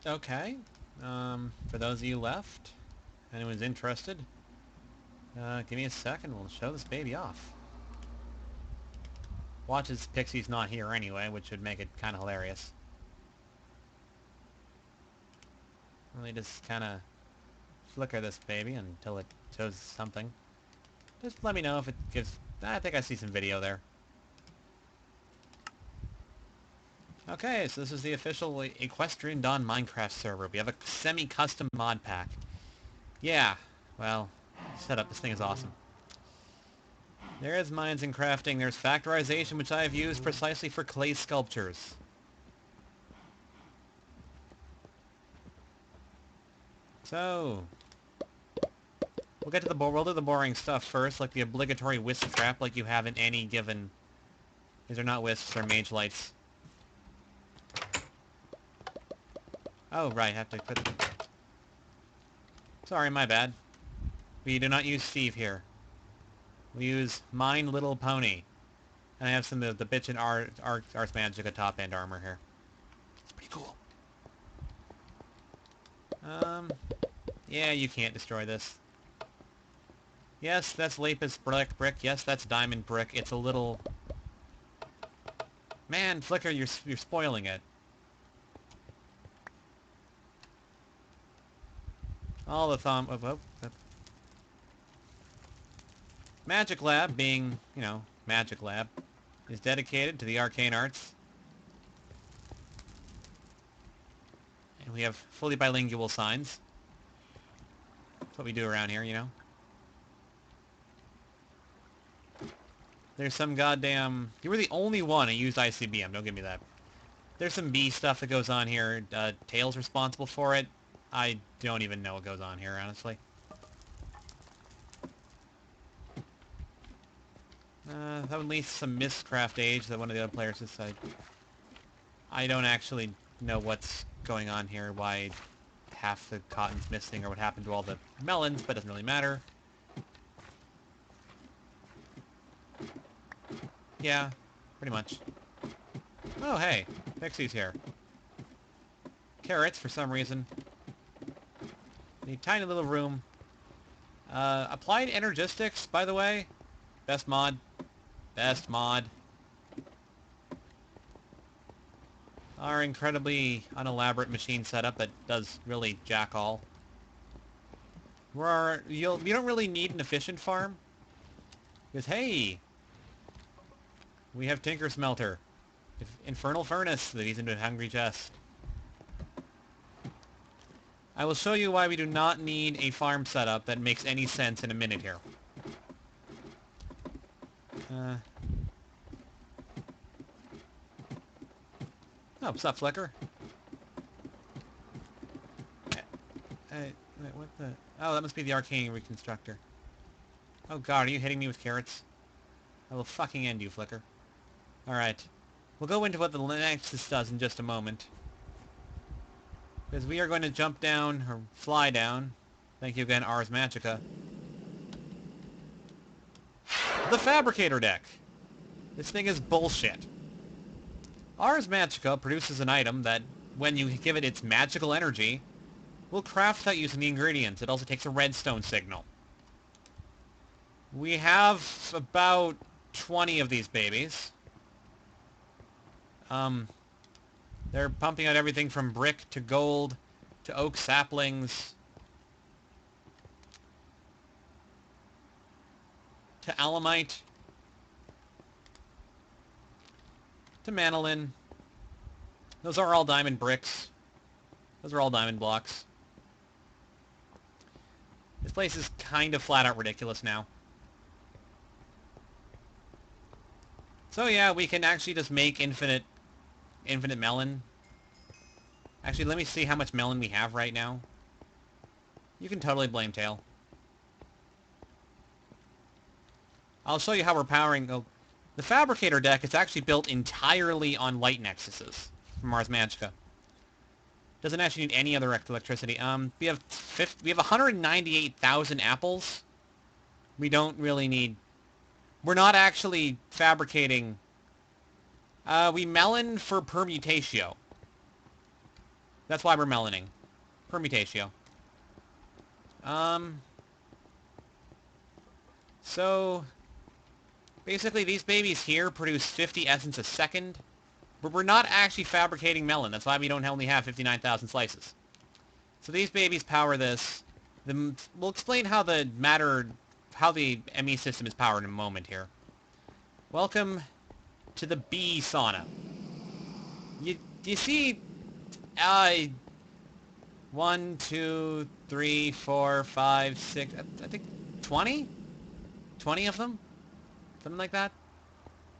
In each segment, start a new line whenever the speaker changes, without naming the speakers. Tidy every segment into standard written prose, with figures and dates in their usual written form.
Okay. For those of you left, anyone's interested, give me a second. We'll show this baby off. Watch as Pixie's not here anyway, which would make it kind of hilarious. Let me just kind of flicker this baby until it shows something. Just let me know if it gives... I think I see some video there. Okay, so this is the official Equestrian Dawn Minecraft server. We have a semi-custom mod pack. Yeah, well, setup. This thing is awesome. There is mines and crafting. There's factorization, which I have used precisely for clay sculptures. So, we'll get to we'll do the boring stuff first, like the obligatory wisp trap, like you have in any given... These are not wisps, they're mage lights. Oh, right, have to put... Sorry, my bad. We do not use Steve here. We use Mine Little Pony. And I have some of the bitchin' Ars Magica top-end armor here. It's pretty cool. Yeah, you can't destroy this. Yes, that's lapis brick. Yes, that's diamond brick. It's a little... Man, Flicker, you're spoiling it. All the thumb... MAGICLAB, being, you know, MAGICLAB, is dedicated to the arcane arts. And we have fully bilingual signs. That's what we do around here, you know. There's some goddamn... You were the only one who used ICBM, don't give me that. There's some B stuff that goes on here. Tail's responsible for it. I don't even know what goes on here, honestly. That would leave some Mistcraft Age that one of the other players decided. I don't actually know what's going on here, why half the cotton's missing, or what happened to all the melons, but it doesn't really matter. Yeah, pretty much. Oh, hey, Pixie's here. Carrots, for some reason. A tiny little room. Applied Energistics, by the way. Best mod. Best mod. Our incredibly unelaborate machine setup that does really jack all. You don't really need an efficient farm. Because, hey, we have Tinker Smelter. Infernal Furnace that he's into a hungry chest. I will show you why we do not need a farm setup that makes any sense in a minute here. Oh, what's up, Flicker? Wait, what the... Oh, that must be the Arcane Reconstructor. Oh god, are you hitting me with carrots? I will fucking end you, Flicker. Alright. We'll go into what the Nexus does in just a moment. Because we are going to jump down, or fly down. Thank you again, Ars Magica. The Fabricator deck! This thing is bullshit. Ars Magica produces an item that, when you give it its magical energy, will craft without using the ingredients. It also takes a redstone signal. We have about 20 of these babies. They're pumping out everything from brick to gold to oak saplings to alamite to manolin. Those are all diamond bricks. Those are all diamond blocks. This place is kind of flat out ridiculous now. So yeah, we can actually just make infinite melon. Actually, let me see how much melon we have right now. You can totally blame Tail. I'll show you how we're powering... Oh, the Fabricator deck is actually built entirely on light nexuses from Ars Magica. Doesn't actually need any other electricity. We have 198,000 apples. We don't really need... We're not actually fabricating... we melon for permutatio. That's why we're melaning. Permutatio. So, basically these babies here produce 50 essence a second, but we're not actually fabricating melon. That's why we don't only have 59,000 slices. So these babies power this. We'll explain how the ME system is powered in a moment here. Welcome to the bee sauna. You see, 1, 2, 3, 4, 5, 6, I think 20? 20 of them? Something like that?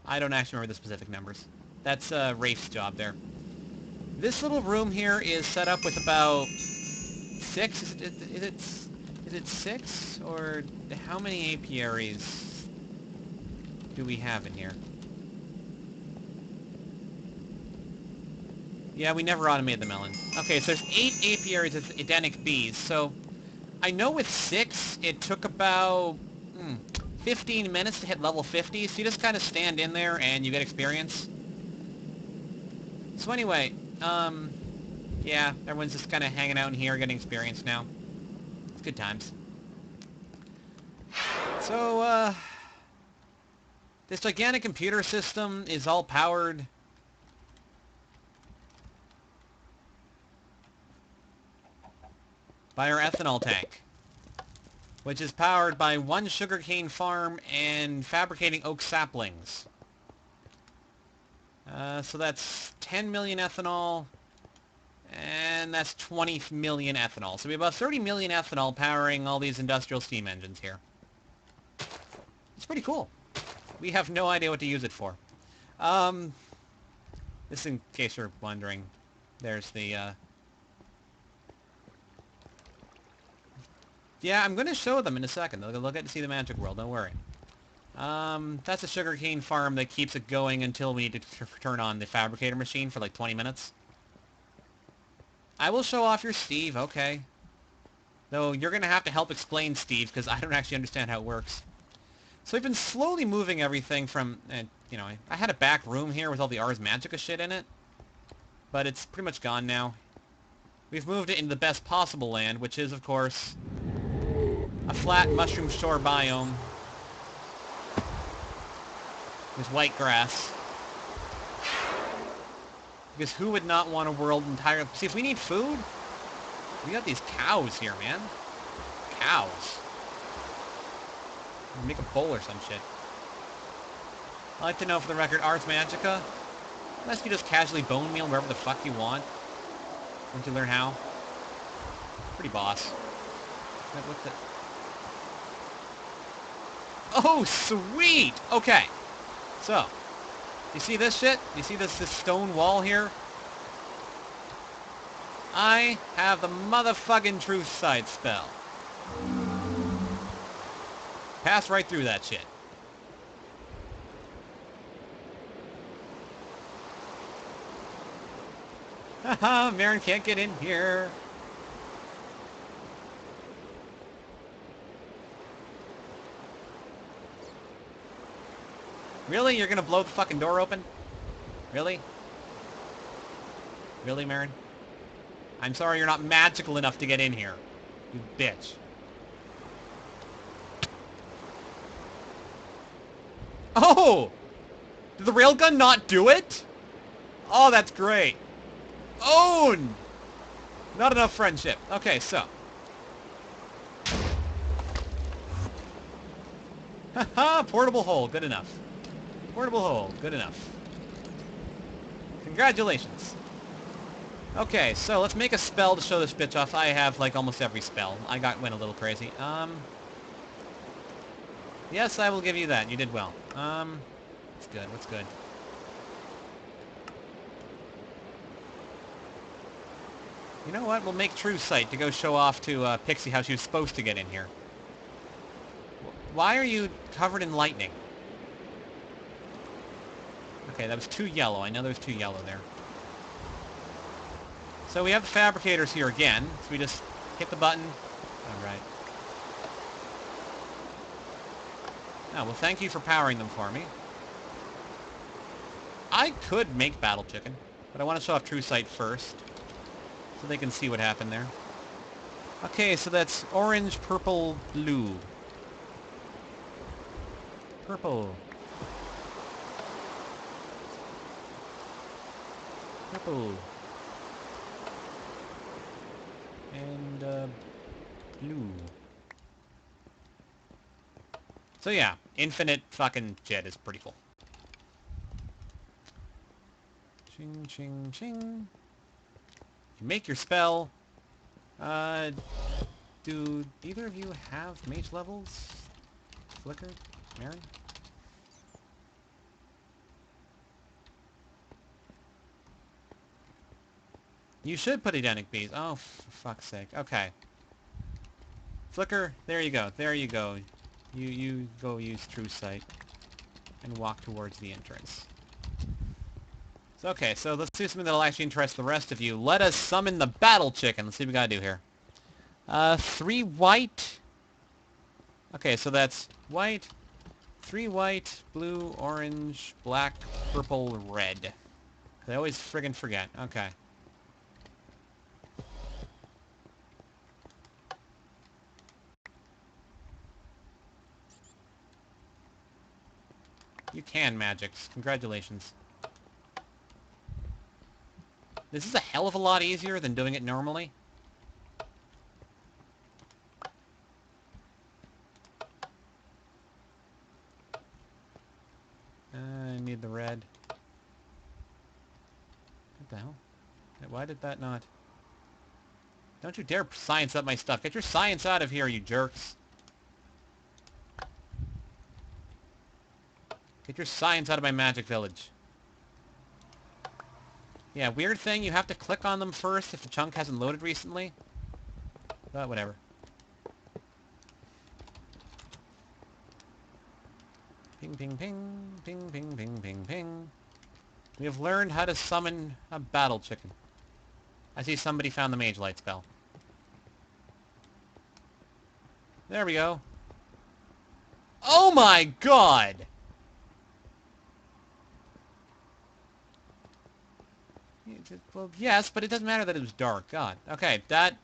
I don't actually remember the specific numbers. That's Rafe's job there. This little room here is set up with about 6? Is it 6? Or how many apiaries do we have in here? Yeah, we never automated the melon. Okay, so there's 8 apiaries of Edenic bees. So I know with 6, it took about 15 minutes to hit level 50. So you just kind of stand in there and you get experience. So anyway, yeah, everyone's just kind of hanging out in here getting experience now. It's good times. So, this gigantic computer system is all powered by our ethanol tank, which is powered by 1 sugarcane farm and fabricating oak saplings. So that's 10 million ethanol, and that's 20 million ethanol. So we have about 30 million ethanol powering all these industrial steam engines here. It's pretty cool. We have no idea what to use it for. This in case you're wondering. There's the, Yeah, I'm going to show them in a second. They'll get to see the magic world, don't worry. That's a sugarcane farm that keeps it going until we need to turn on the fabricator machine for like 20 minutes. I will show off your Steve, okay. Though you're going to have to help explain Steve, because I don't actually understand how it works. So we've been slowly moving everything from, you know, I had a back room here with all the Ars Magica shit in it. But it's pretty much gone now. We've moved it into the best possible land, which is, of course, a flat mushroom shore biome with white grass. Because who would not want a world entirely... See, if we need food, we got these cows here, man. Cows. Make a bowl or some shit. I'd like to know, for the record, Ars Magica, unless you just casually bone meal wherever the fuck you want. Once you learn how. Pretty boss. What the... Oh, sweet! Okay. So, you see this shit? You see this stone wall here? I have the motherfucking truth sight spell. Pass right through that shit. Haha, Marin can't get in here. Really? You're gonna blow the fucking door open? Really? Really, Marin? I'm sorry you're not magical enough to get in here. You bitch. Oh! Did the railgun not do it? Oh, that's great. Own! Not enough friendship. Okay, so. Haha, portable hole. Good enough. Portable hole. Good enough. Congratulations. Okay, so let's make a spell to show this bitch off. I have, like, almost every spell. Went a little crazy. Yes, I will give you that. You did well. What's good? What's good? You know what? We'll make True Sight to go show off to Pixie how she was supposed to get in here. Why are you covered in lightning? Okay, that was too yellow. I know there was too yellow there. So we have the fabricators here again. So we just hit the button. Alright. Oh, well, thank you for powering them for me. I could make Battle Chicken, but I want to show off True Sight first. so they can see what happened there. Okay, so that's orange, purple, blue. Purple. Purple. And, blue. So yeah, infinite fucking jet is pretty cool. Ching, ching, ching. You make your spell. Do either of you have mage levels? Flicker? Marin? You should put Edenic Bees. Oh, for fuck's sake. Okay. Flicker, there you go. There you go. You go use True Sight and walk towards the entrance. So, okay, so let's do something that'll actually interest the rest of you. Let us summon the Battle Chicken. Let's see what we gotta do here. 3 white. Okay, so that's white, 3 white, blue, orange, black, purple, red. I always friggin' forget. Okay. You can, Magics. Congratulations. This is a hell of a lot easier than doing it normally. I need the red. What the hell? Why did that not... Don't you dare science up my stuff. Get your science out of here, you jerks. Get your science out of my magic village. Yeah, weird thing, you have to click on them first if the chunk hasn't loaded recently. But whatever. Ping, ping, ping, ping, ping, ping, ping, ping. We have learned how to summon a battle chicken. I see somebody found the mage light spell. There we go. Oh my god! Well, yes, but it doesn't matter that it was dark. God. Okay, that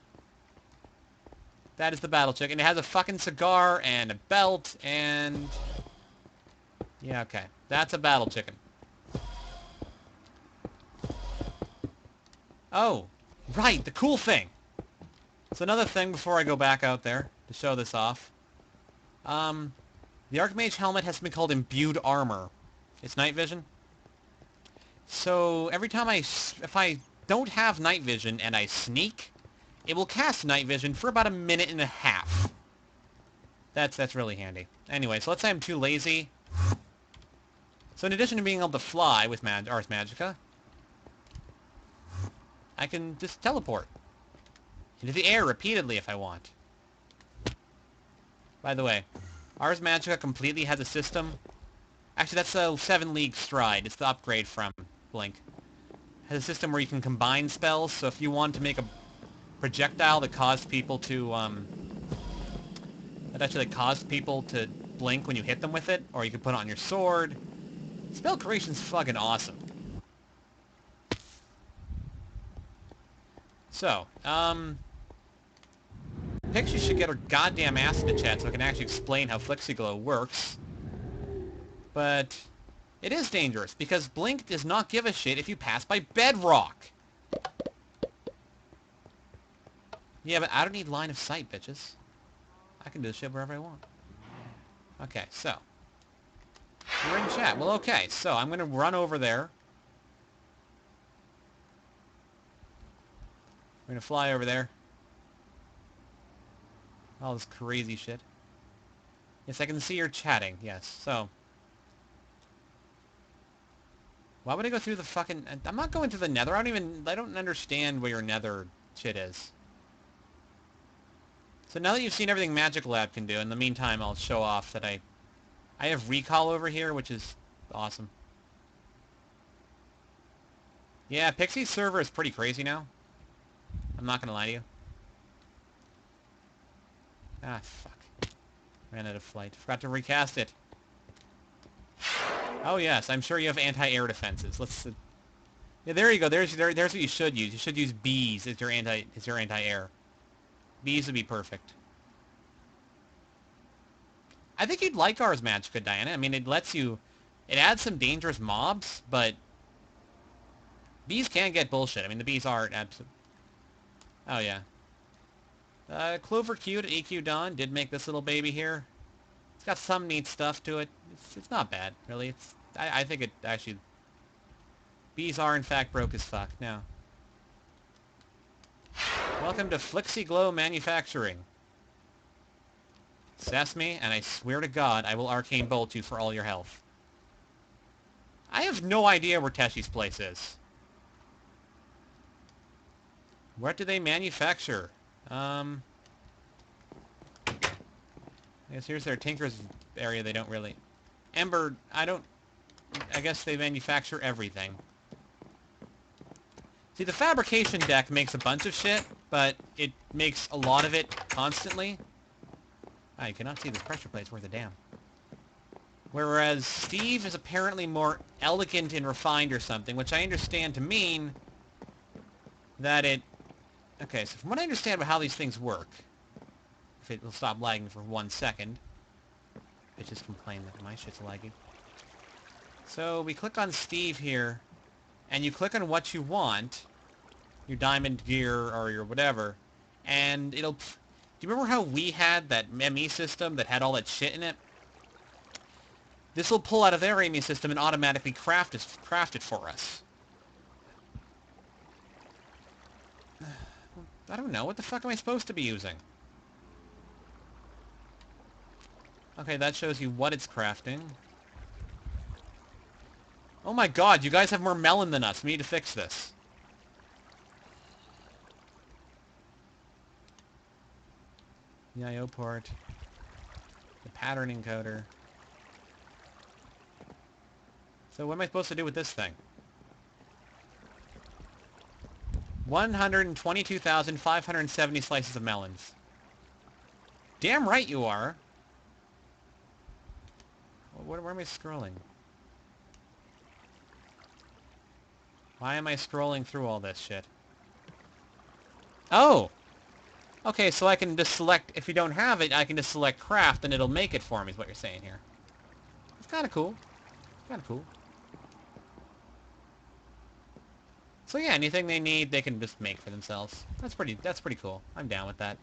is the battle chicken. It has a fucking cigar and a belt and... Yeah, okay. That's a battle chicken. Oh, right, the cool thing. So another thing before I go back out there to show this off. The Archmage helmet has been called imbued armor. It's night vision. So every time if I don't have night vision and I sneak, it will cast night vision for about 1.5 minutes. That's really handy. Anyway, so let's say I'm too lazy. So in addition to being able to fly with Ars Magica, I can just teleport into the air repeatedly if I want. By the way, Ars Magica completely has a system. Actually, that's a 7 League Stride. It's the upgrade from Blink. It has a system where you can combine spells, so if you want to make a projectile that caused people to, that actually caused people to blink when you hit them with it, or you can put it on your sword. Spell creation's fucking awesome. So, Pixie should get her goddamn ass in the chat so I can actually explain how FlexiGlow works. But it is dangerous, because Blink does not give a shit if you pass by bedrock. Yeah, but I don't need line of sight, bitches. I can do this shit wherever I want. Okay, so. We're in chat. Well, okay, so I'm going to run over there. We're going to fly over there. All this crazy shit. Yes, I can see you're chatting. Yes, so. Why would I go through the fucking... I'm not going to the nether. I don't understand where your nether shit is. So now that you've seen everything MAGICLAB can do, in the meantime, I'll show off that I have recall over here, which is awesome. Yeah, Pixie's server is pretty crazy now. I'm not going to lie to you. Ah, fuck. Ran out of flight. Forgot to recast it. Oh, yes. I'm sure you have anti-air defenses. Let's... Yeah, there you go. There's what you should use. You should use bees as your anti-air. Bees would be perfect. I think you'd like ours, Magicka, Diana. I mean, it adds some dangerous mobs, but bees can get bullshit. I mean, the bees are absolute. Oh yeah. Clover Q to EQ Dawn did make this little baby here. It's got some neat stuff to it. It's not bad, really. I think it actually. Bees are in fact broke as fuck. Now, welcome to Flixie Glow Manufacturing. Sass me, and I swear to God, I will arcane bolt you for all your health. I have no idea where Teshi's place is. What do they manufacture? I guess here's their Tinker's area. They don't really... Ember, I guess they manufacture everything. See, the fabrication deck makes a bunch of shit, but it makes a lot of it constantly. Ah, you cannot see the pressure plates worth a damn. Whereas Steve is apparently more elegant and refined or something, which I understand to mean that it... Okay, so from what I understand about how these things work, if it will stop lagging for 1 second, bitches complain that my shit's laggy. So we click on Steve here, and you click on what you want, your diamond gear or your whatever, and it'll... Do you remember how we had that ME system that had all that shit in it? This will pull out of their ME system and automatically craft it for us. I don't know. What the fuck am I supposed to be using? Okay, that shows you what it's crafting. Oh my god, you guys have more melon than us. We need to fix this. The I/O port. The pattern encoder. So what am I supposed to do with this thing? 122,570 slices of melons. Damn right you are. Where am I scrolling? Why am I scrolling through all this shit? Oh! Okay, so I can just select, if you don't have it, I can just select craft and it'll make it for me, is what you're saying here. It's kind of cool. Kind of cool. So yeah, anything they need, they can just make for themselves. That's pretty cool. I'm down with that.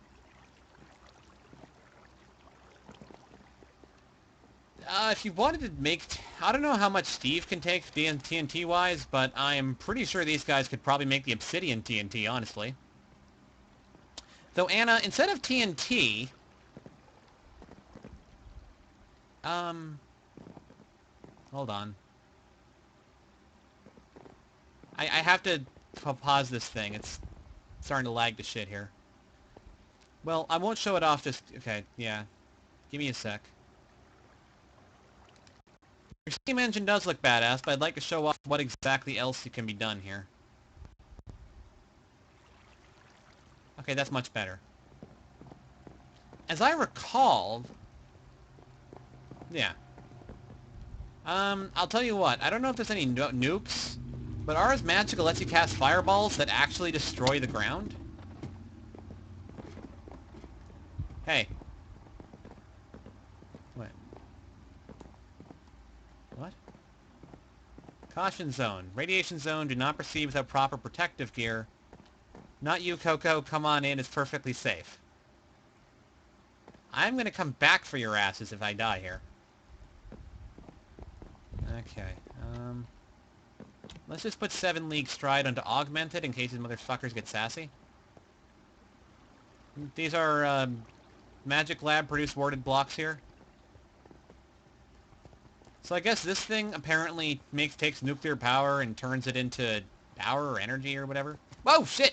If you wanted to make... I don't know how much Steve can take TNT-wise, but I am pretty sure these guys could probably make the Obsidian TNT, honestly. Though, Anna, instead of TNT... Hold on. I have to pause this thing. It's starting to lag to shit here. Well, I won't show it off just... Okay, yeah. Give me a sec. Your steam engine does look badass, but I'd like to show off what exactly else can be done here. Okay, that's much better. As I recall... Yeah. I'll tell you what. I don't know if there's any nukes, but ours Magicka lets you cast fireballs that actually destroy the ground. Hey. What? What? Caution zone. Radiation zone. Do not proceed without proper protective gear. Not you, Coco. Come on in. It's perfectly safe. I'm gonna come back for your asses if I die here. Okay. Let's just put 7 League Stride onto Augmented in case these motherfuckers get sassy. These are, MAGICLAB produced warded blocks here. So I guess this thing apparently takes nuclear power and turns it into power or energy or whatever. Whoa, shit!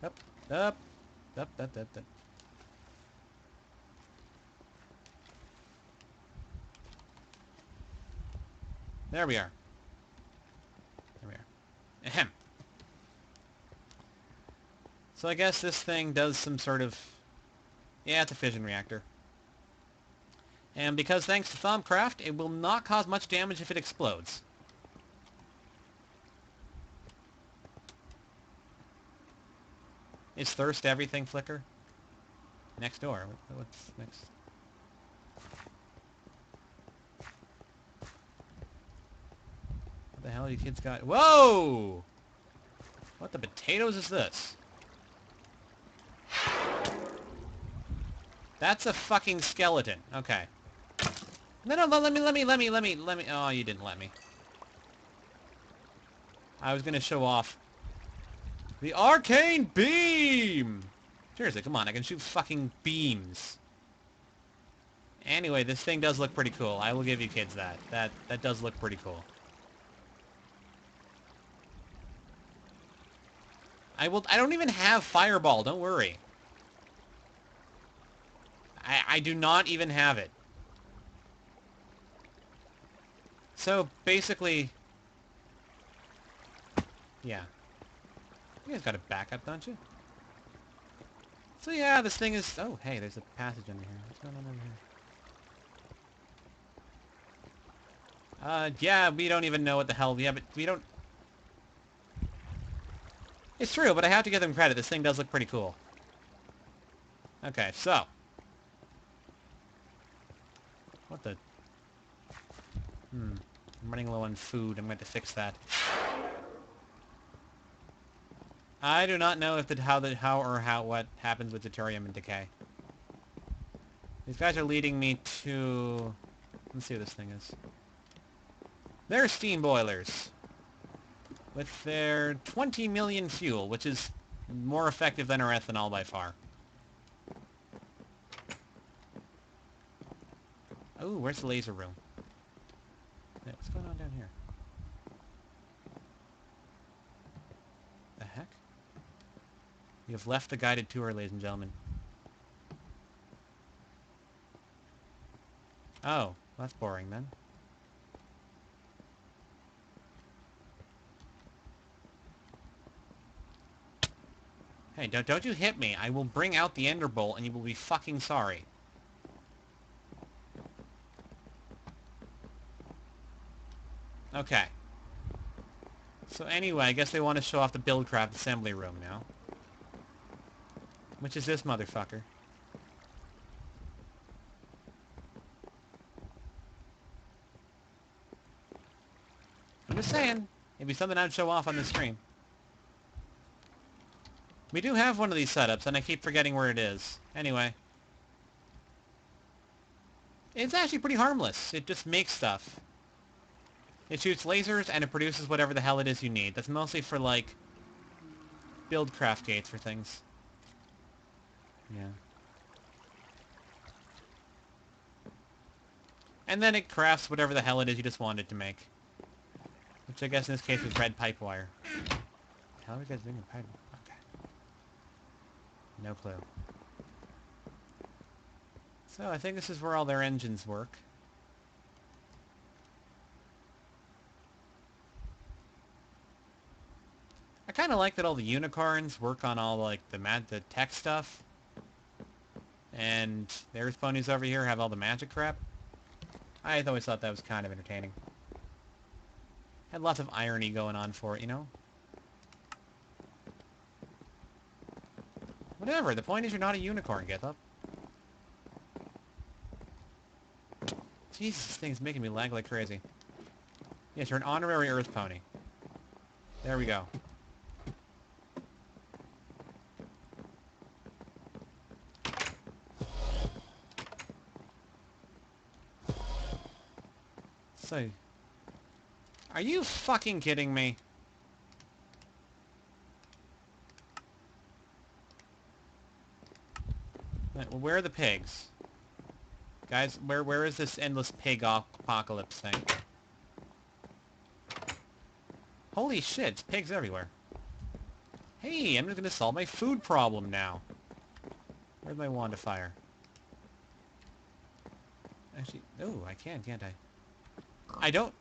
Up, up, up, up, up, up. There we are. There we are. Ahem. So I guess this thing does some sort of... Yeah, it's a fission reactor. And because thanks to Thaumcraft, it will not cause much damage if it explodes. Is thirst everything, Flicker? Next door. What's next? What the hell you kids got? Whoa! What the potatoes is this? That's a fucking skeleton. Okay. No, let me. Oh, you didn't let me. I was gonna show off the arcane beam! Seriously, come on, I can shoot fucking beams. Anyway, this thing does look pretty cool. I will give you kids that. That does look pretty cool. I don't even have fireball, don't worry. I do not even have it. So, basically... Yeah. You guys got a backup, don't you? So yeah, this thing is... Oh, hey, there's a passage under here. What's going on over here? Yeah, we don't even know what the hell... Yeah, but we don't... It's true, but I have to give them credit. This thing does look pretty cool. Okay, so... What the... I'm running low on food. I'm going to fix that. I do not know if what happens with deuterium and decay. These guys are leading me to... Let's see what this thing is. They're steam boilers. With their 20 million fuel, which is more effective than our ethanol by far. Oh, where's the laser room? Yeah, what's going on down here? The heck? You have left the guided tour, ladies and gentlemen. Oh, that's boring then. Hey, don't you hit me. I will bring out the Ender Bolt and you will be fucking sorry. Okay. So anyway, I guess they want to show off the Buildcraft assembly room now. Which is this motherfucker. I'm just saying, it'd be something I'd show off on the stream. We do have one of these setups, and I keep forgetting where it is. Anyway. It's actually pretty harmless. It just makes stuff. It shoots lasers, and it produces whatever the hell it is you need. That's mostly for, like, Buildcraft gates for things. Yeah. And then it crafts whatever the hell it is you just wanted to make. Which I guess in this case was red pipe wire. How are you guys doing with pipe? Okay. No clue. So I think this is where all their engines work. I kind of like that all the unicorns work on all like the tech stuff. And the earth ponies over here have all the magic crap. I always thought that was kind of entertaining. Had lots of irony going on for it, you know? Whatever, the point is you're not a unicorn, get up. Jesus, this thing's making me lag like crazy. Yes, you're an honorary earth pony. There we go. So... Are you fucking kidding me? Right, well, where are the pigs? Guys, where is this endless pig apocalypse thing? Holy shit, it's pigs everywhere. Hey, I'm just gonna solve my food problem now. Where's my wand of fire? Actually, oh, I can't I? I don't...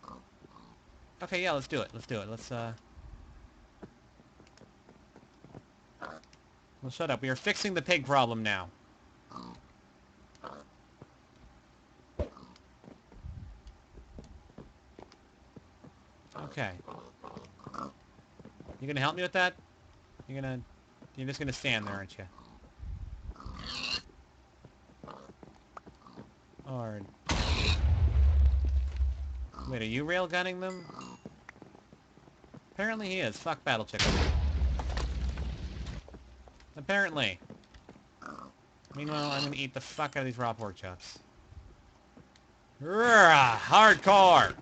Okay, yeah, let's do it. Let's do it. Let's, Well, shut up. We are fixing the pig problem now. Okay. You gonna help me with that? You gonna... You're just gonna stand there, aren't you? Or... Wait, are you railgunning them? Apparently he is. Fuck Battle Chicken. Apparently. Meanwhile, I'm gonna eat the fuck out of these raw pork chops. Rrrah, hardcore!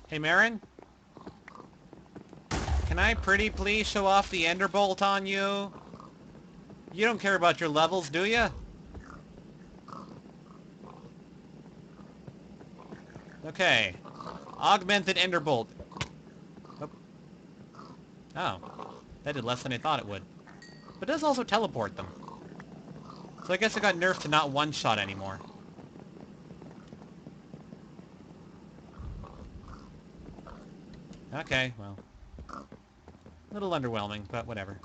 Hey, Marin? Can I pretty please show off the Ender Bolt on you? You don't care about your levels, do ya? Okay. Augmented Ender Bolt. Oh. That did less than I thought it would. But it does also teleport them. So I guess it got nerfed to not one-shot anymore. Okay, well. A little underwhelming, but whatever.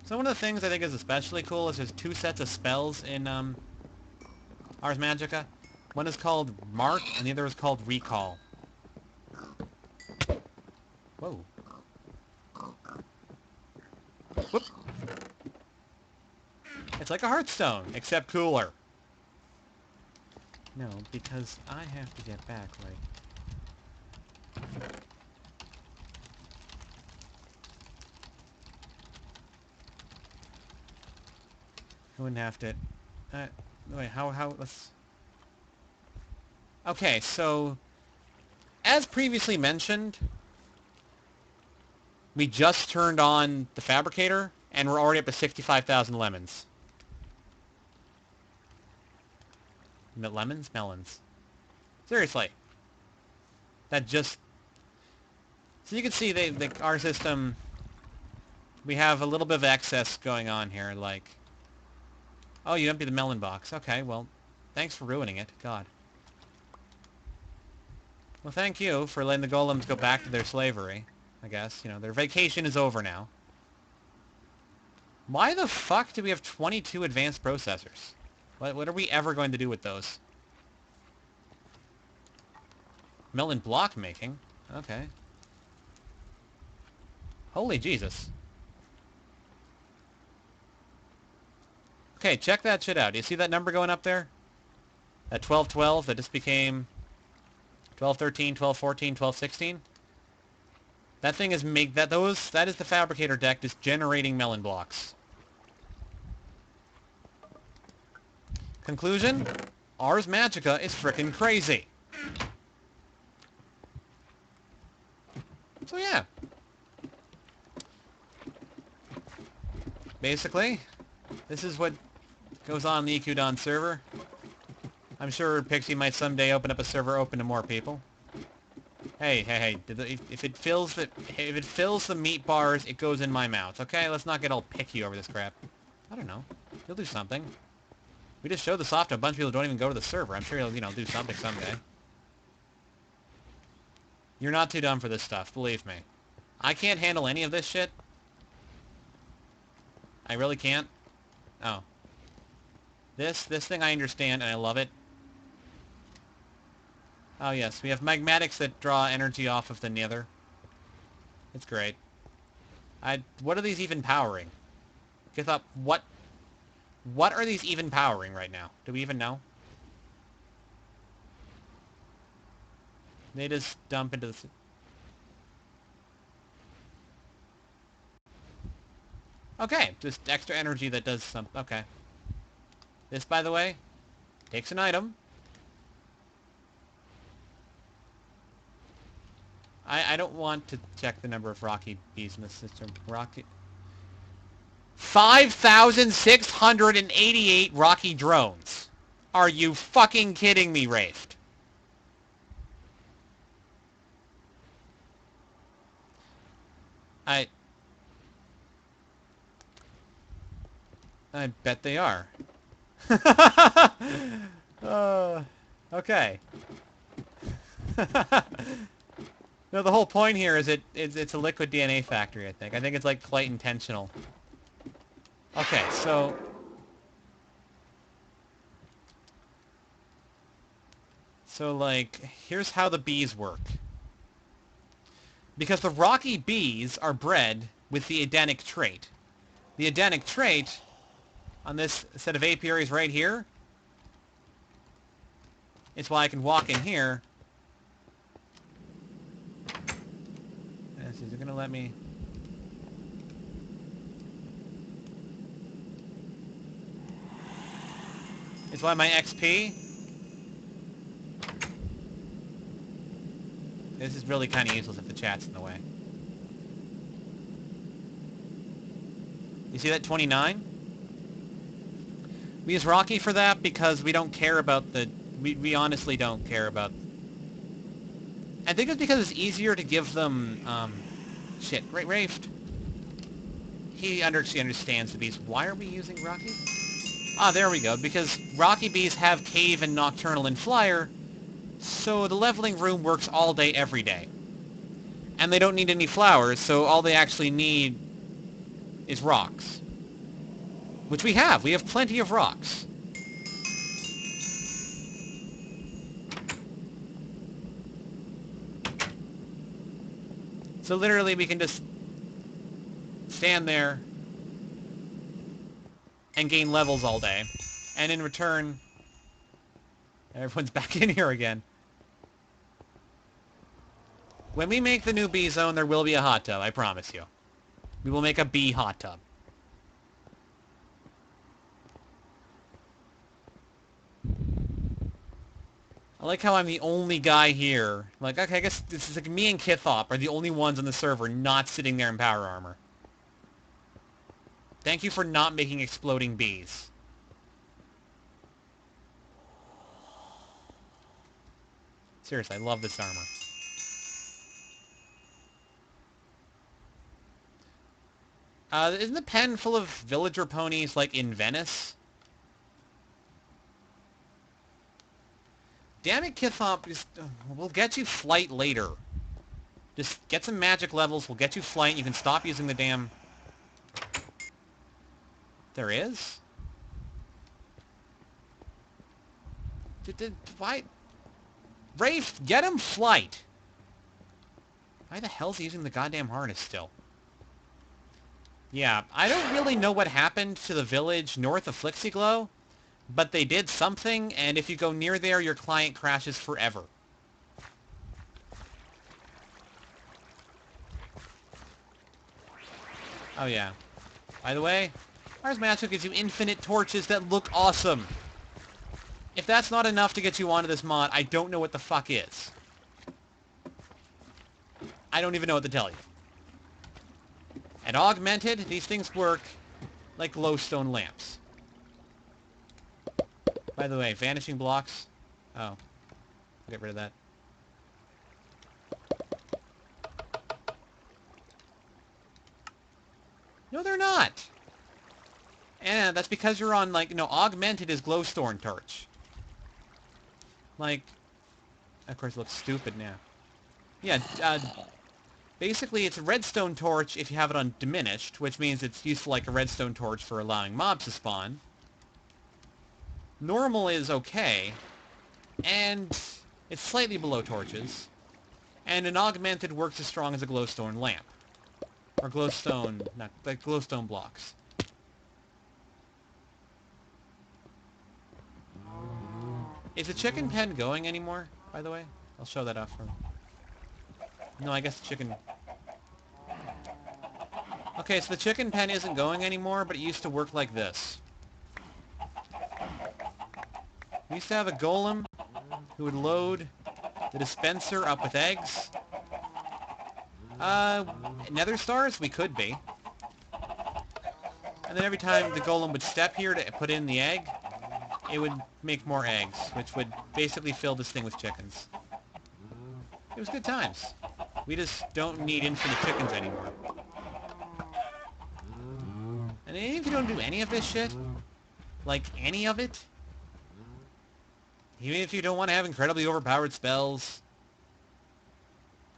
So one of the things I think is especially cool is there's 2 sets of spells in Ars Magica. One is called Mark, and the other is called Recall. Whoa. Whoop. It's like a Hearthstone, except cooler. No, because I have to get back, like... I wouldn't have to... wait, how, let's... Okay, so... As previously mentioned, we just turned on the Fabricator, and we're already up to 65,000 lemons. Lemons? Melons. Seriously. That just... So you can see our system... We have a little bit of excess going on here, like... Oh, you emptied the melon box. Okay, well, thanks for ruining it. God. Well, thank you for letting the golems go back to their slavery, I guess. You know, their vacation is over now. Why the fuck do we have 22 advanced processors? What are we ever going to do with those? Melon block making? Okay. Holy Jesus. Okay, check that shit out. Do you see that number going up there? That 1212 that just became 1213, 1214, 1216? That thing is that is the Fabricator deck just generating melon blocks. Conclusion? Ars Magica is frickin' crazy. So yeah. Basically, this is what goes on the EQDon server. I'm sure Pixie might someday open up a server open to more people. Hey, if it fills the meat bars, it goes in my mouth, okay? Let's not get all picky over this crap. I don't know. He'll do something. We just showed the soft to a bunch of people who don't even go to the server. I'm sure he'll, do something someday. You're not too dumb for this stuff, believe me. I can't handle any of this shit. I really can't. Oh. This thing I understand, and I love it. Oh yes, we have magmatics that draw energy off of the nether. It's great. What are these even powering? Get up, what are these even powering right now? Do we even know? They just dump into the... Okay, just extra energy that does some... Okay. This, by the way, takes an item. I don't want to check the number of Rocky bees in the system. 5,688 Rocky drones. Are you fucking kidding me, Rafe? I bet they are. Okay. No, the whole point here is it's a liquid DNA factory, I think. I think it's, like, quite intentional. Okay, so... So, like, here's how the bees work. Because the rocky bees are bred with the Edenic trait. The Edenic trait, on this set of apiaries right here, is why I can walk in here. Is it going to let me... It's why my XP... This is really kind of useless if the chat's in the way. You see that 29? We use Rocky for that because we don't care about the... We honestly don't care about... I think it's because it's easier to give them... shit, Rafe. He actually understands the bees. Why are we using Rocky? Ah, there we go. Because Rocky bees have Cave and Nocturnal and Flyer, so the leveling room works all day, every day. And they don't need any flowers, so all they actually need is rocks. Which we have. We have plenty of rocks. So literally we can just stand there and gain levels all day. And in return, everyone's back in here again. When we make the new bee zone, there will be a hot tub, I promise you. We will make a bee hot tub. I like how I'm the only guy here. Like, okay, I guess this is like me and Kithop are the only ones on the server not sitting there in power armor. Thank you for not making exploding bees. Seriously, I love this armor. Isn't the pen full of villager ponies, like, in Venice? Damn it, Kithop, we'll get you flight later. Just get some magic levels, we'll get you flight, you can stop using the damn... There is? Why? Rafe, get him flight! Why the hell's he using the goddamn harness still? Yeah, I don't really know what happened to the village north of Flixiglow, but they did something, and if you go near there, your client crashes forever. Oh yeah. By the way, Mars Magic gives you infinite torches that look awesome. If that's not enough to get you onto this mod, I don't know what the fuck is. I don't even know what to tell you. At Augmented, these things work like glowstone lamps. By the way, vanishing blocks. Oh. Get rid of that. No, they're not! And that's because you're on, like, Augmented is glowstone torch. Like, of course it looks stupid now. Yeah, basically it's a redstone torch if you have it on diminished, which means it's useful like a redstone torch for allowing mobs to spawn. Normal is okay, and it's slightly below torches. And an augmented works as strong as a glowstone lamp. Or glowstone, not, like glowstone blocks. Is the chicken pen going anymore, by the way? I'll show that off for... No, I guess the chicken... Okay, so the chicken pen isn't going anymore, but it used to work like this. We used to have a golem who would load the dispenser up with eggs. Nether stars? We could be. And then every time the golem would step here to put in the egg, it would make more eggs, which would basically fill this thing with chickens. It was good times. We just don't need infinite chickens anymore. And even if you don't do any of this shit, like any of it, even if you don't want to have incredibly overpowered spells,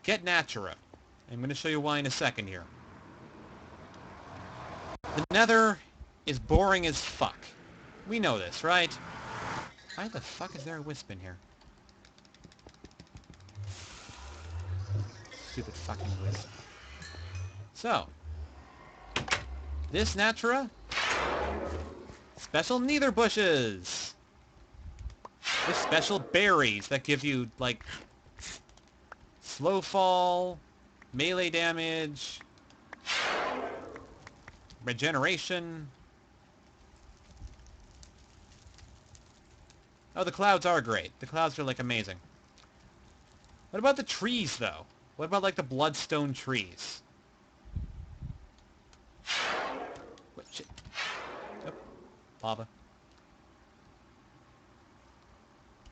get Natura. I'm going to show you why in a second here. The Nether is boring as fuck. We know this, right? Why the fuck is there a wisp in here? Stupid fucking wisdom. So, this Natura, special neither bushes. With special berries that give you, like, slow fall, melee damage, regeneration. Oh, the clouds are great. The clouds are, like, amazing. What about the trees, though? What about, like, the bloodstone trees? What, shit. Oh, lava.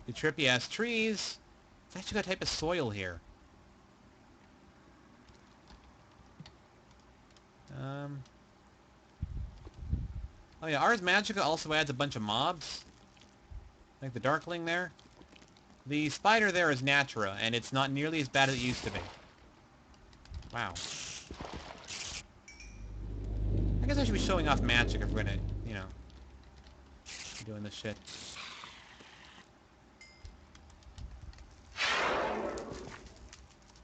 The trippy-ass trees. It's actually got a type of soil here. Oh yeah, Ars Magica also adds a bunch of mobs. Like the Darkling there. The spider there is Natura, and it's not nearly as bad as it used to be. Wow. I guess I should be showing off magic if we're gonna, you know, be doing this shit.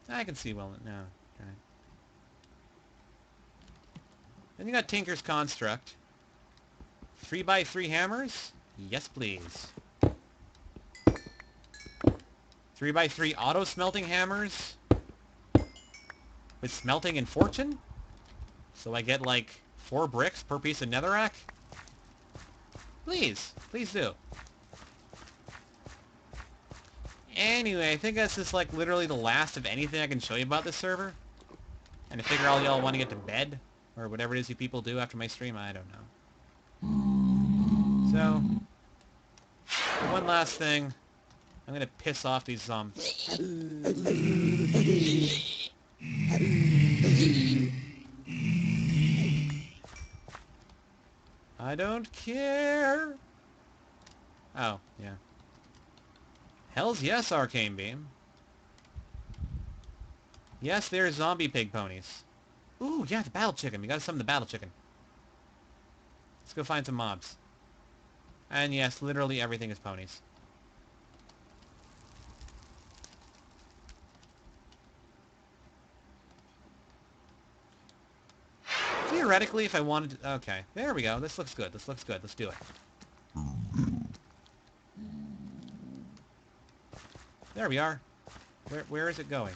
I can see well. No. Okay. Then you got Tinker's Construct. 3x3 hammers? Yes, please. 3x3 auto-smelting hammers? With smelting and fortune? So I get, like, 4 bricks per piece of netherrack? Please. Please do. Anyway, I think that's just, like, literally the last of anything I can show you about this server. And I figure all y'all want to get to bed. Or whatever it is you people do after my stream. I don't know. So, one last thing. I'm gonna piss off these zombies. I don't care. Oh, yeah. Hells yes, Arcane Beam. Yes, there's zombie pig ponies. Ooh, yeah, the battle chicken. We gotta summon the battle chicken. Let's go find some mobs. And yes, literally everything is ponies. Theoretically, if I wanted to... Okay, there we go. This looks good. This looks good. Let's do it. There we are. Where is it going?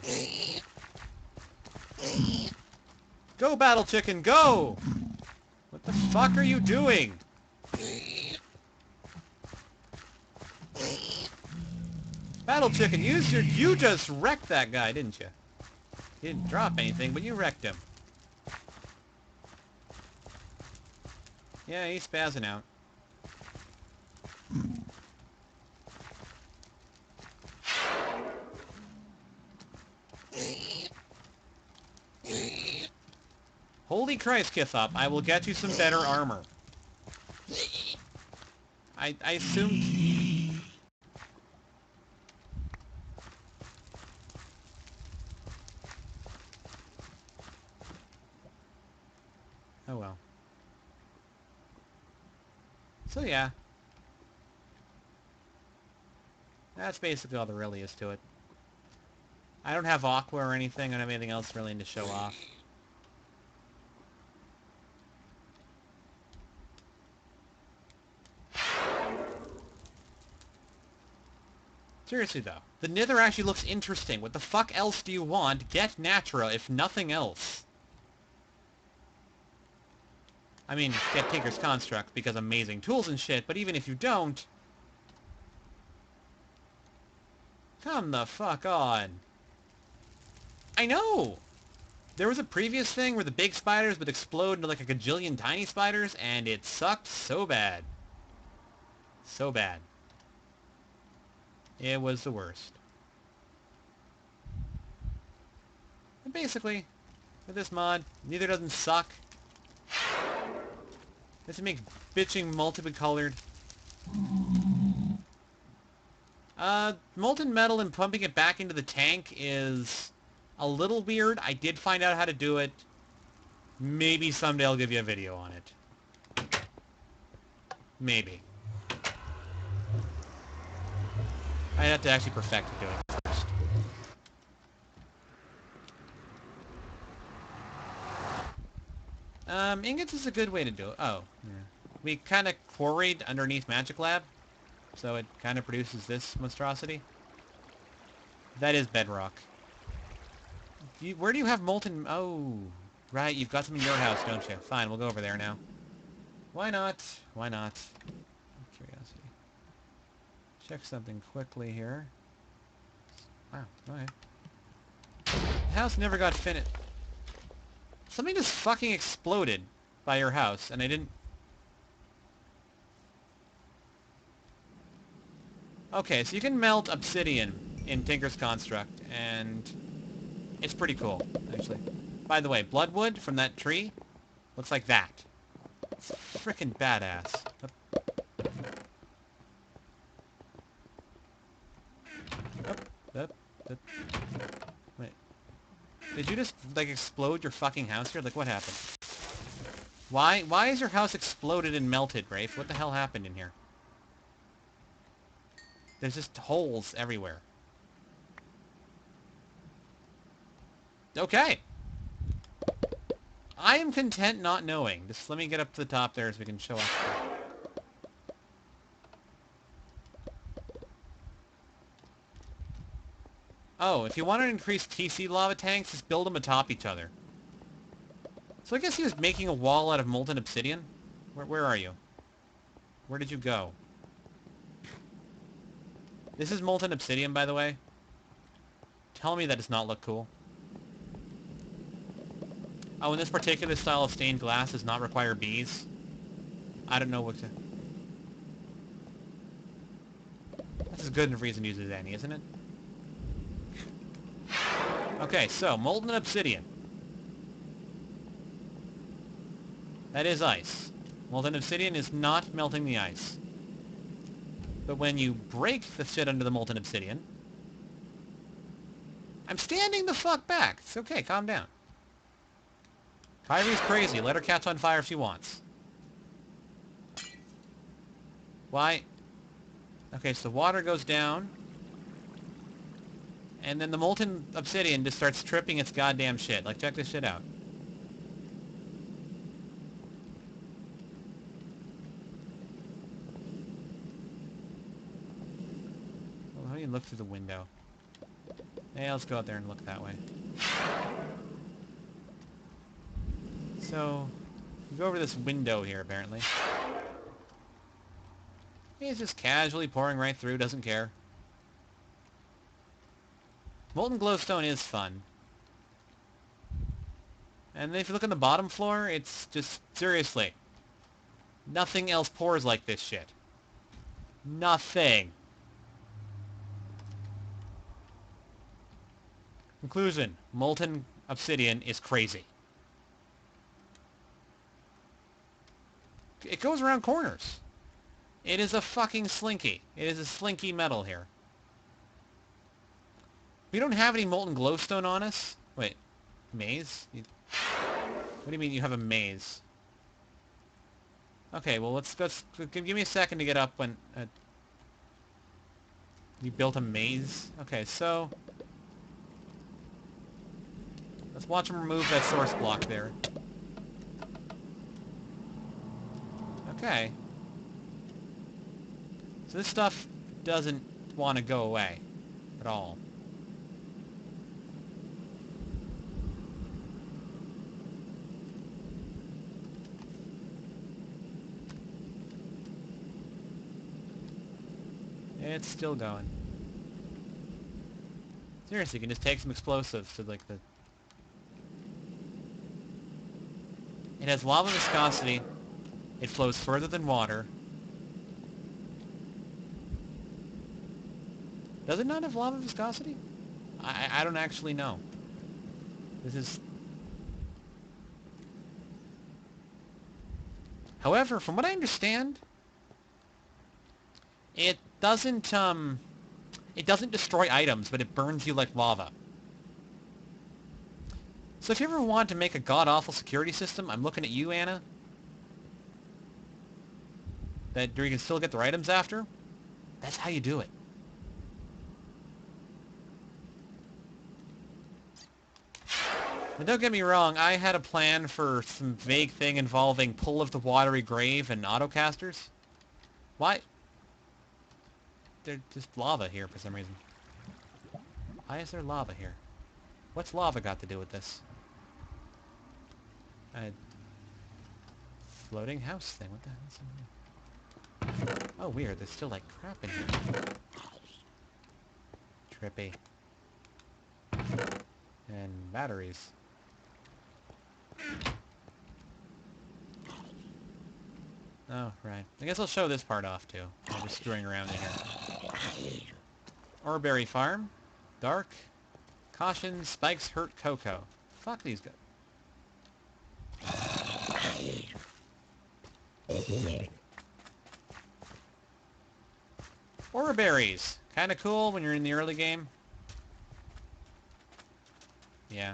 Go, battle chicken, go! What the fuck are you doing? Battle chicken, use your... You just wrecked that guy, didn't you? He didn't drop anything, but you wrecked him. Yeah, he's spazzing out. Holy Christ, Kithop, I will get you some better armor. I assumed... Oh well. So yeah. That's basically all there really is to it. I don't have Aqua or anything. I don't have anything else really to show off. Seriously though, the Nether actually looks interesting. What the fuck else do you want? Get Natura, if nothing else. I mean, get Tinker's Construct, because amazing tools and shit, but even if you don't... Come the fuck on. I know! There was a previous thing where the big spiders would explode into like a gajillion tiny spiders, and it sucked so bad. So bad. It was the worst. But basically, with this mod, neither doesn't suck. This makes bitching multicolored. Molten metal and pumping it back into the tank is a little weird. I did find out how to do it. Maybe someday I'll give you a video on it. Maybe. I have to actually perfect doing it first. Ingots is a good way to do it. Oh, yeah. We kind of quarried underneath MAGICLAB, so it kind of produces this monstrosity. That is bedrock. Where do you have molten... Oh, right, you've got some in your house, don't you? Fine, we'll go over there now. Why not? Why not? Curiosity. Check something quickly here. Wow, okay. The house never got finished. Something just fucking exploded by your house, and I didn't... Okay, so you can melt obsidian in Tinker's Construct, and it's pretty cool, actually. By the way, bloodwood from that tree looks like that. It's frickin' badass. Up. Wait. Did you just, like, explode your fucking house here? Like, what happened? Why is your house exploded and melted, Rafe? What the hell happened in here? There's just holes everywhere. Okay. I am content not knowing. Just let me get up to the top there so we can show off. Oh, if you want to increase TC lava tanks, just build them atop each other. So I guess he was making a wall out of molten obsidian? Where are you? Where did you go? This is molten obsidian, by the way. Tell me that does not look cool. Oh, and this particular style of stained glass does not require bees. I don't know what to... That's as good a reason to use it as any, isn't it? Okay, so, molten obsidian. That is ice. Molten obsidian is not melting the ice. But when you break the shit under the molten obsidian... I'm standing the fuck back! It's okay, calm down. Kyrie's crazy. Let her catch on fire if she wants. Why? Okay, so water goes down. And then the molten obsidian just starts tripping its goddamn shit. Like, check this shit out. Well, how do you look through the window? Hey, let's go out there and look that way. So, you go over this window here, apparently. He's just casually pouring right through, doesn't care. Molten glowstone is fun. And if you look on the bottom floor, it's just, seriously, nothing else pours like this shit. Nothing. Conclusion, molten obsidian is crazy. It goes around corners. It is a fucking slinky. It is a slinky metal here. We don't have any molten glowstone on us. Wait, maze? What do you mean you have a maze? Okay, well let's give me a second to get up when... you built a maze? Okay, so... let's watch him remove that source block there. Okay. So this stuff doesn't want to go away at all. It's still going. Seriously, you can just take some explosives to like the... It has lava viscosity. It flows further than water. Does it not have lava viscosity? I don't actually know. This is... However, from what I understand, it doesn't destroy items, but it burns you like lava. So if you ever want to make a god-awful security system, I'm looking at you, Anna, that you can still get their items after, that's how you do it. Now don't get me wrong, I had a plan for some vague thing involving Pull of the Watery Grave and autocasters. Why? There's just lava here for some reason. Why is there lava here? What's lava got to do with this? Floating house thing. What the hell is in here? Oh, weird. There's still, like, crap in here. Trippy. And batteries. Oh, right. I guess I'll show this part off, too. I'm just screwing around in here. Orberry Farm. Dark. Caution, spikes hurt cocoa. Fuck these guys. Orberries. Kinda cool when you're in the early game. Yeah.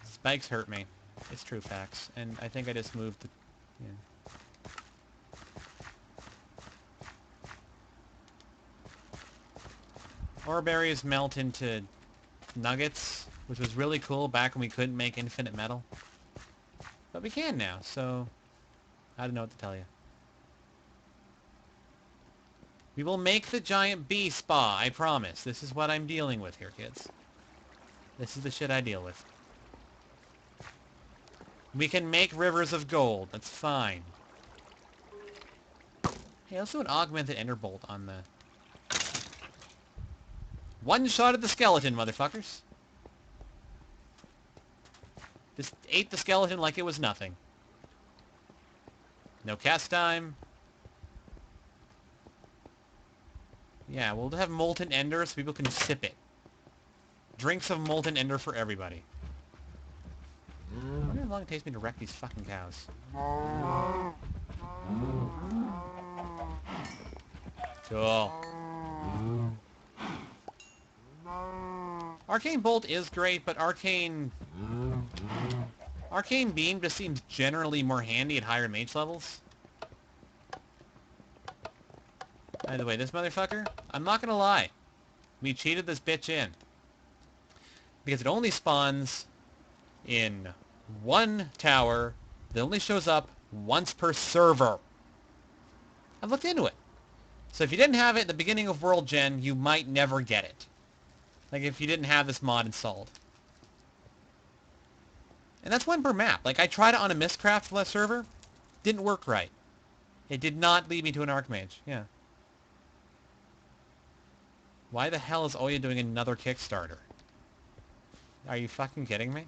Spikes hurt me. It's true facts. And I think I just moved the... Yeah. Orberries melt into nuggets, which was really cool back when we couldn't make infinite metal. But we can now, so... I don't know what to tell you. We will make the giant bee spa, I promise. This is what I'm dealing with here, kids. This is the shit I deal with. We can make rivers of gold. That's fine. Hey, let's do an augmented enderbolt on the... One shot at the skeleton, motherfuckers. Just ate the skeleton like it was nothing. No cast time. Yeah, we'll have molten ender so people can sip it. Drinks of molten ender for everybody. I wonder how long it takes me to wreck these fucking cows. Cool. Arcane Bolt is great, but Arcane Beam just seems generally more handy at higher mage levels. By the way, this motherfucker, I'm not gonna lie. We cheated this bitch in. Because it only spawns in one tower that only shows up once per server. I've looked into it. So if you didn't have it at the beginning of World Gen, you might never get it. Like if you didn't have this mod installed. And that's one per map. Like I tried it on a Mistcraft server. Didn't work right. It did not lead me to an Archmage. Yeah. Why the hell is Oya doing another Kickstarter? Are you fucking kidding me?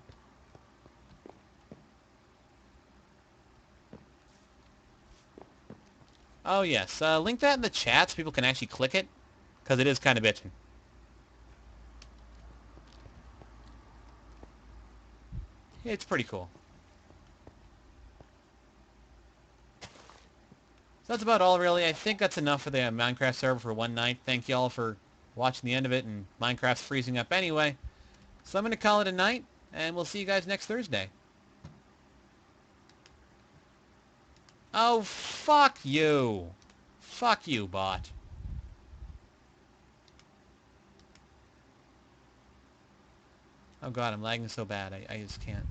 Oh yes, link that in the chat so people can actually click it. Because it is kind of bitching. It's pretty cool. So that's about all really. I think that's enough for the Minecraft server for one night. Thank you all for watching the end of it, and Minecraft's freezing up anyway. So I'm going to call it a night, and we'll see you guys next Thursday. Oh, fuck you. Fuck you, bot. Oh god, I'm lagging so bad. I just can't.